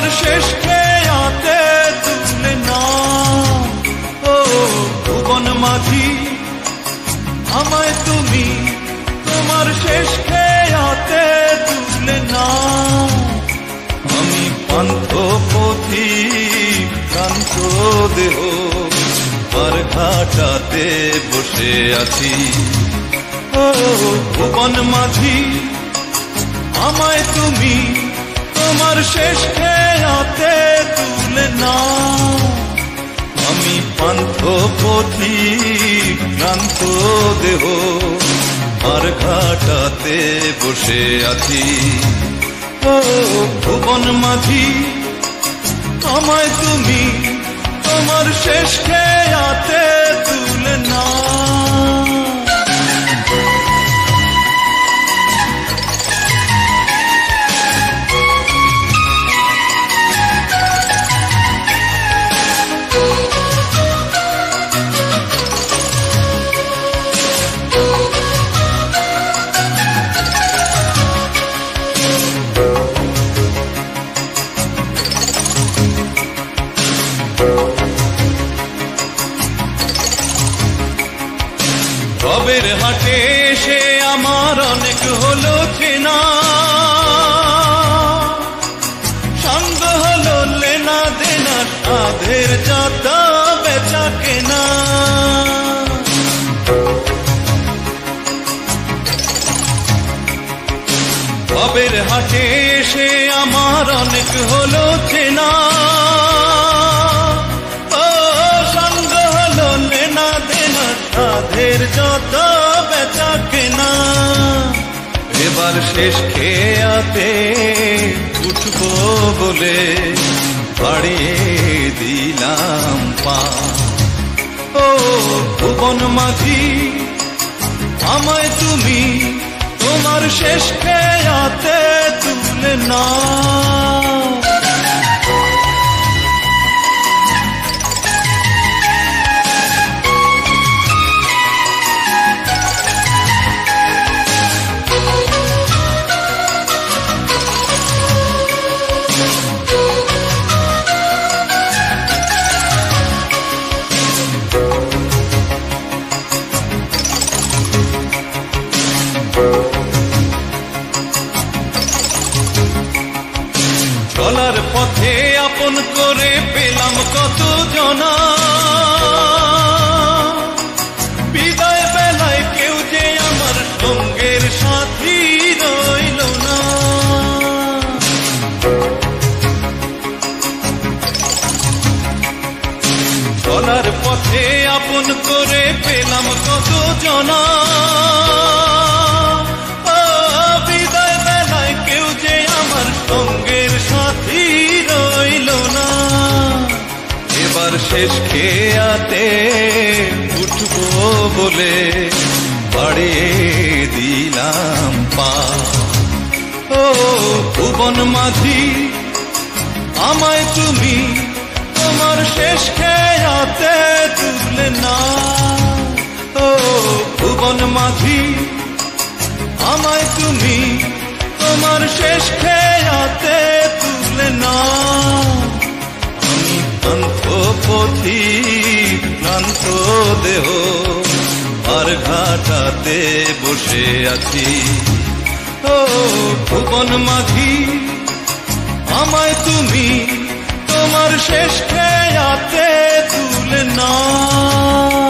এবার শেষ খেয়াতে তুলে নাও। ও ভুবন মাঝি আমায় তুমি তোমার শেষ খেয়াতে তুলে নাও। আমি পান্থ পথিক ক্লান্ত দেহ আর ঘাটাতে বসে আছি। ও ভুবন মাঝি আমায় তুমি তোমার শেষ খেয়াতে তুলে নাও। আমি পান্থ পথিক ক্লান্ত দেহ আর ঘাটাতে বসে আছি। ও ভুবন মাঝি আমায় তুমি তোমার শেষ খেয়াতে তুলে নাও। রবের হাটে এসে আমার অনেক হলো চেনা, সঙ্গ হলো লেনা দেনা, সাধের যত বেচা কেনা। রবের হাটে এসে আমার অনেক হলো চেনা, সঙ্গ হলো লেনা দেনা, সাধের যত বেচা কেনা। এবার শেষ খেয়াতে উঠবো বলে বাড়িয়ে দিলাম পা। ও ভুবন মাঝি আমায় তুমি তোমার শেষ খেয়াতে তুলে নাও। চলার পথে আপন করে পেলাম কত জনা, বিদায় বেলায় কেউ যে আমার সঙ্গের সাথী রইল না। চলার পথে আপন করে পেলাম কত জনা, বিদায় বেলায় কেউ যে আমার সঙ্গের সাথী রইল না। এবার শেষ খেয়াতে উঠবো বলে বাড়িয়ে দিলাম পা। ও ভুবন মাঝি আমায় তুমি তোমার শেষ খেয়াতে তুলে নাও। ও ভুবন মাঝি আমায় তুমি তোমার শেষ খেয়াতে তুলে নাও। আমি পান্থ পথিক ক্লান্ত দেহ আর ঘাটাতে বসে আছি। ও ভুবন মাঝি আমায় তুমি তোমার শেষ খেয়াতে তুলে নাও।